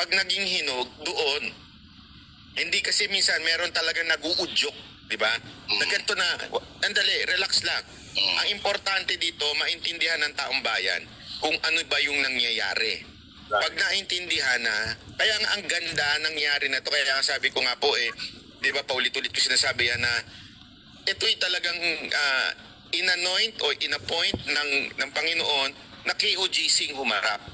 pag naging hinog doon, hindi kasi minsan meron talaga nag-uudyok, di ba? Na ganito na, andali, relax lang. Ang importante dito, maintindihan ng taong bayan kung ano ba yung nangyayari. Pag naintindihan na, kaya nga ang ganda nangyari na to, kaya nga sabi ko nga po di ba, paulit-ulit ko sinasabi yan na ito'y talagang inanoint o inappoint ng Panginoon na KOJC humarap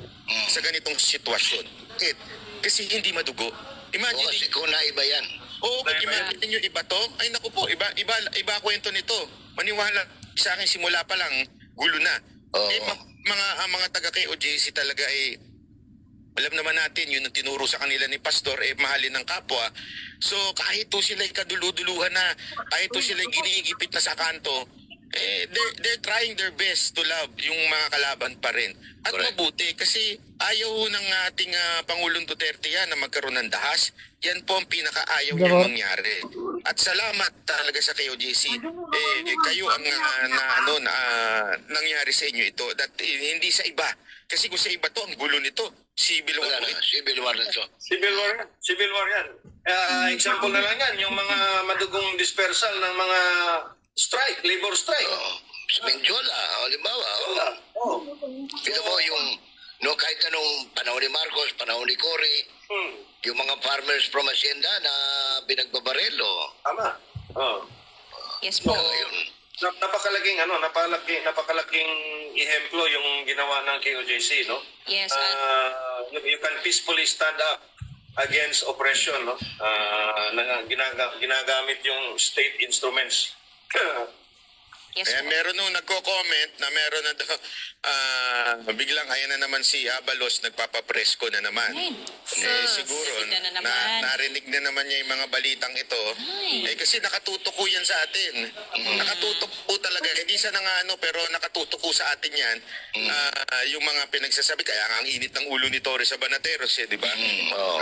sa ganitong sitwasyon. Bakit? Kasi hindi madugo. Imagine, kasi kung naiba yan. Oo, imagine nyo iba to. Ay naku po, iba kwento nito. Maniwala sa akin simula pa lang, gulo na. Mga taga KOJC talaga alam naman natin, yun ang tinuro sa kanila ni Pastor, mahalin ng kapwa. So kahit to sila'y kaduluduluhan na, kahit to sila'y giniigipit na sa kanto, they're trying their best to love yung mga kalaban pa rin. At correct. Mabuti kasi ayaw ng ating Pangulong Duterte yan na magkaroon ng dahas. Yan po ang pinakaayaw niyang mangyari. At salamat talaga sa KOJC. Kayo ang nangyari sa inyo ito. That, hindi sa iba. Kasi kung sa iba to, ang gulo nito. Civil war. Civil war na to. Civil war yan. Example na lang yan, yung mga madugong dispersal ng mga strike, labor strike. Sa Benjola, halimbawa. Ito mo yung, kahit anong panahon ni Marcos, panahon ni Cory, yung mga farmers from Hacienda na binagbabarelo. Tama. Yes po. Napakalaking ehemplo yung ginawa ng KOJC, no? Yes. You can peacefully stand up against oppression, no? Ginagamit yung state instruments. Yes, meron nung nagko-comment na meron na daw, biglang ayan na naman si Abalos nagpapapresko na naman. Siguro, narinig na naman niya yung mga balitang ito. Kasi nakatutok po yan sa atin. Nakatutok po talaga. Hindi siya pero nakatutok po sa atin yan. Yung mga pinagsasabi, kaya nga ang init ng ulo ni Torres Abanateros, di ba?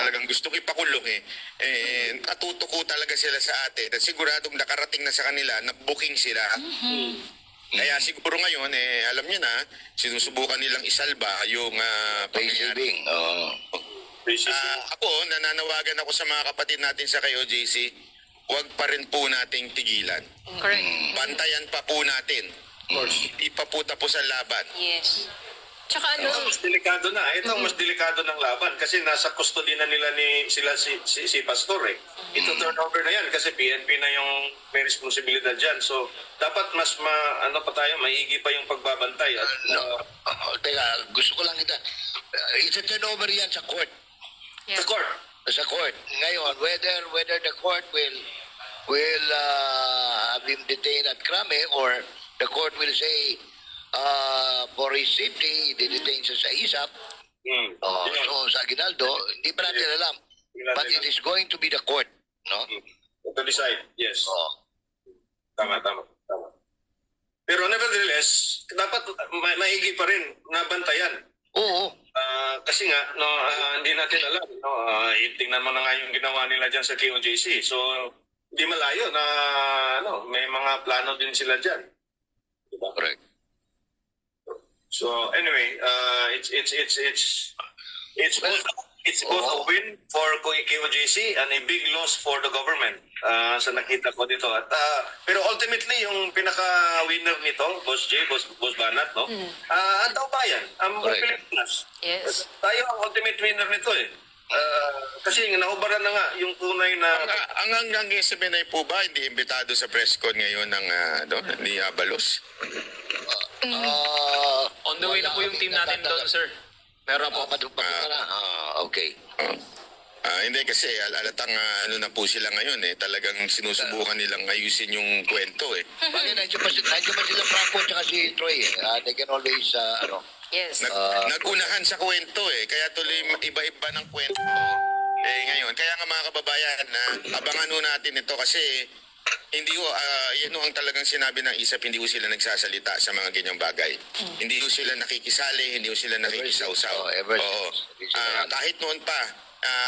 Talagang gustong ipakulong Nakatutok po talaga sila sa atin. At siguradong nakarating na sa kanila, na-booking sila. Kaya siguro ngayon, alam niyo na, sinusubukan nilang isalba yung Receiving. Ako, nananawagan ako sa mga kapatid natin sa KOJC, huwag pa rin po nating tigilan. Correct. Bantayan pa po natin. Of course. Ipaputa po sa laban. Yes. Tsaka Mas delikado na. Ito ang mas delikado ng laban kasi nasa custody na nila si Pastor. Ito turnover na yan kasi PNP na yung may responsibilidad dyan. So, dapat mas maigi pa yung pagbabantay. Teka, gusto ko lang it's a turnover yan sa court. Yeah. Sa court. Sa court. Ngayon, whether the court will have him detained at Krame or the court will say for his safety, i-detain siya sa ISAP. So sa Aguinaldo, hindi pa natin alam. But it is going to be the court, no? To decide, yes. Tama. Pero nevertheless, dapat maigi pa rin na bantayan. Oo. Kasi nga, hindi natin alam. Tingnan mo na nga yung ginawa nila dyan sa KOJC. So, hindi malayo na may mga plano din sila dyan. Diba? Correct. So anyway, it's both a win for KOJC and a big loss for the government sa nakita ko dito. At pero ultimately yung pinaka-winner nito, Boss J, Boss Banat, no? Ang tao bayan, ang Pilipinas. Yes. Tayo ang ultimate winner nito kasi nahubaran na nga yung tunay na... Ang SMNI po ba hindi imbitado sa press con ngayon ng ni Abalos? On the way na po yung team natin doon, sir. Meron po. Okay. Hindi kasi alatang na po sila ngayon talagang sinusubukan nilang ayusin yung kwento Bakit nandiyan pa sila Franco at si Troy they can always Yes. Nagunahan sa kwento kaya tuloy iba-iba ng kwento ngayon. Kaya nga mga kababayan, abangan natin ito kasi hindi yan ang talagang sinabi ng ISAP, hindi ko sila nagsasalita sa mga ganyang bagay. Hindi ko sila nakikisali, hindi ko sila nakikisawsaw. Kahit noon pa,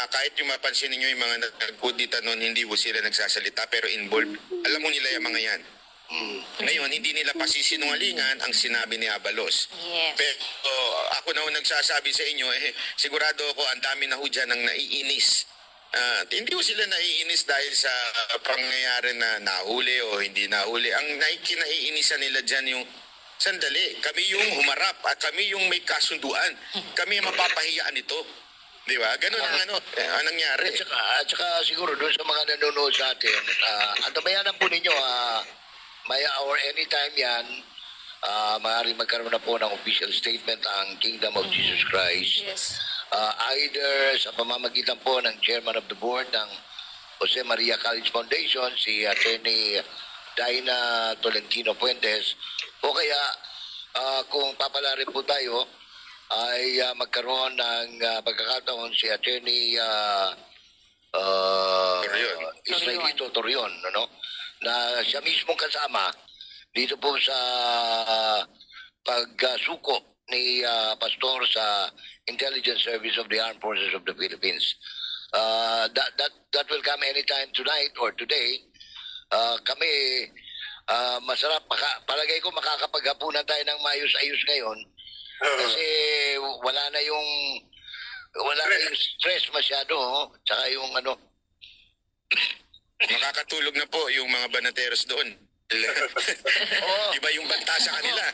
kahit yung mapansin ninyo yung mga nagkudita noon, hindi ko sila nagsasalita pero involved. Alam mo nila yung mga yan. Ngayon, hindi nila pasisinungalingan ang sinabi ni Abalos. Yes. Pero ako na ho nagsasabi sa inyo, sigurado ako ang dami na ho dyan ang naiinis. Hindi ko sila naiinis dahil sa pangyayari na nahuli o hindi nahuli. Ang kinaiinisan nila dyan yung, sandali, kami yung humarap at kami yung may kasunduan. Kami yung mapapahiyaan nito. Di ba? Ganun ang nangyari. At saka siguro doon sa mga nanonood sa atin, antabayanan po ninyo, or anytime yan, maaaring magkaroon na po ng official statement ang Kingdom of Jesus Christ. Yes. Either sa pamamagitan po ng chairman of the board ng Jose Maria College Foundation, si Attorney Daina Tolentino Puentes, o kaya kung papalarin po tayo, ay magkaroon ng pagkakataon si Attorney Israelito Torion, no? Na siya mismo kasama dito po sa pagsuko ni Pastor sa Intelligence Service of the Armed Forces of the Philippines. That will come anytime tonight or today. Kami masarap, palagay ko makakapaghapunan tayo ng maayos-ayos ngayon. Kasi wala na yung stress masyado, tsaka yung Makakatulog na po yung mga banateros doon. Iba yung banta sa kanila.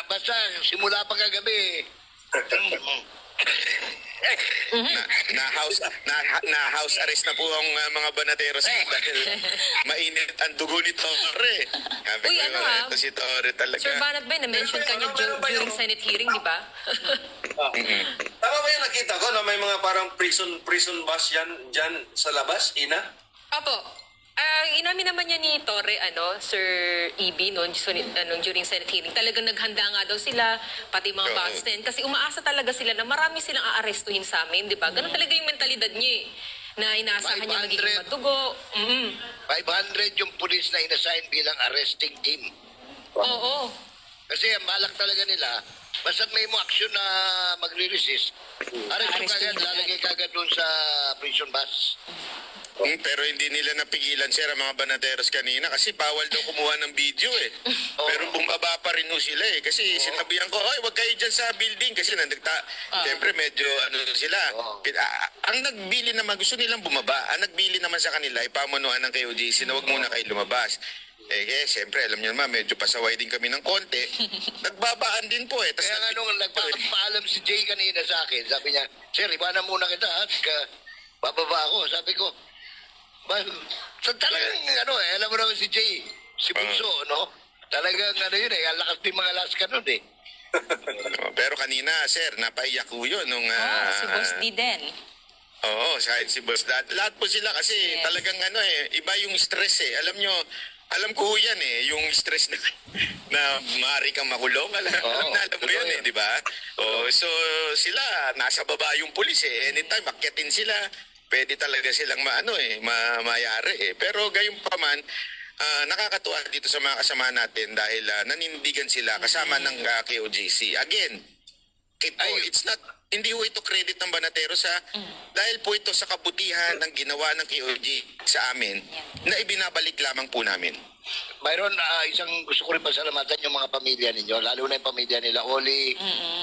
Basta simula pa kagabi. Na house arrest na po ang mga banateros dahil mainit ang dugo ni Torre. Sabi Uy, ko, ito si Torre talaga. Sir Banat Bay, na-mention ka niya during Senate hearing, di ba? Tama ba yung nakita ko na may mga parang prison bus dyan sa labas, Ina? Opo. Inamin naman niya ni Torre, Sir EB, nung during Senate hearing, talagang naghanda nga daw sila, pati mga Oo. bus din. Kasi umaasa talaga sila na marami silang aarestuhin sa amin, di ba? Ganun talaga yung mentalidad niya na inaasahan niya 500. magiging madugo. 500 yung pulis na inassign bilang arresting team. Oo. Kasi ang balak talaga nila, basta may mo action na magre-resist, arresto Arrestuhin kagad, agad. lalagay kagad doon sa prison bus. Pero hindi nila napigilan, sir, ang mga banateros kanina kasi bawal daw kumuha ng video Pero bumaba pa rin ho sila kasi sinabihan ko, hoy, wag kayo dyan sa building kasi siyempre medyo sila. Ang nagbili naman, gusto nilang bumaba. Ang nagbili naman sa kanila, ipamunuan ng KOJC na wag muna kayo lumabas. Siyempre, alam niyo naman, medyo pasaway din kami ng konti. Nagbabaan din po Tas Kaya nga nung nagpapaalam si Jay kanina sa akin, sabi niya, sir, ibanan muna kita at bababa ako. Sabi ko, talagang alam mo naman si Jay, si Bunso, no? Talagang yun ang lakas din mga Alaska nun Pero kanina, sir, napaiyak ko yun nung... Si Boss D din. Oo, kahit si Boss Dad. Lahat po sila kasi Yes. talagang iba yung stress Alam ko yan yung stress na maaari kang makulong. Alam mo yun di ba? So sila, nasa baba yung pulis Anytime, akyatin sila. Pwede talaga silang mayari Pero gayon pa man, nakakatuwa dito sa mga kasama natin dahil nanindigan sila kasama ng KOJC. Again, hindi ho ito credit ng Banateros dahil po ito sa kabutihan ng ginawa ng KOJ sa amin na ibinabalik lamang po namin. Mayroon, isang gusto ko rin pasalamatan yung mga pamilya ninyo, lalo na yung pamilya nila Oli,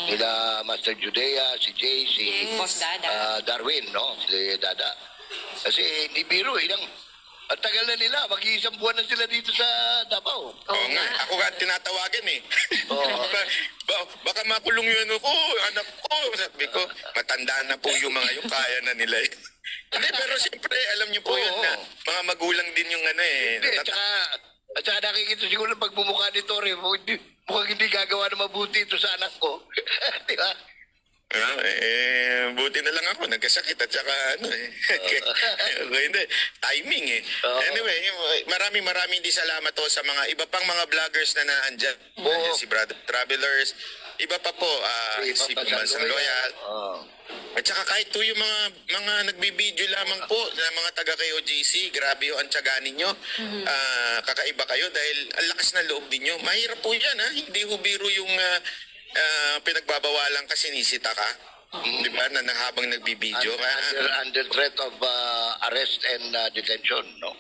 nila Master Judea, si Jay, si Boss Dada. Darwin, no? Si Dada. Kasi hindi biro, ang tagal na nila, mag-iisang buwan na sila dito sa Davao. Oo nga, ako nga tinatawagan Oo. baka makulong yun ako, anak ko. Sabi ko, matanda na po yung mga yung kaya na nila Hindi, pero siyempre, alam niyo po yun na mga magulang din yung Hindi, at saka nakikita siguro ng pagmumukha ni Torre, mukhang hindi gagawa na mabuti ito sa anak ko. Di ba? Buti na lang ako, nagkasakit at saka hindi, timing Anyway, maraming di salamat sa mga iba pang mga vloggers na naandyan. Si Brother Travelers, iba pa po, si Bansang Loyal. At saka kahit po yung mga nagbibideo lamang po na mga taga KOJC, grabe ang tiyaga ninyo. Kakaiba kayo dahil ang lakas ng loob ninyo. Mahirap po yan hindi ho biro yung pinagbabawalan kasi sinisita ka. Di ba? Na habang nagbibideo ka. Under threat of arrest and detention, no?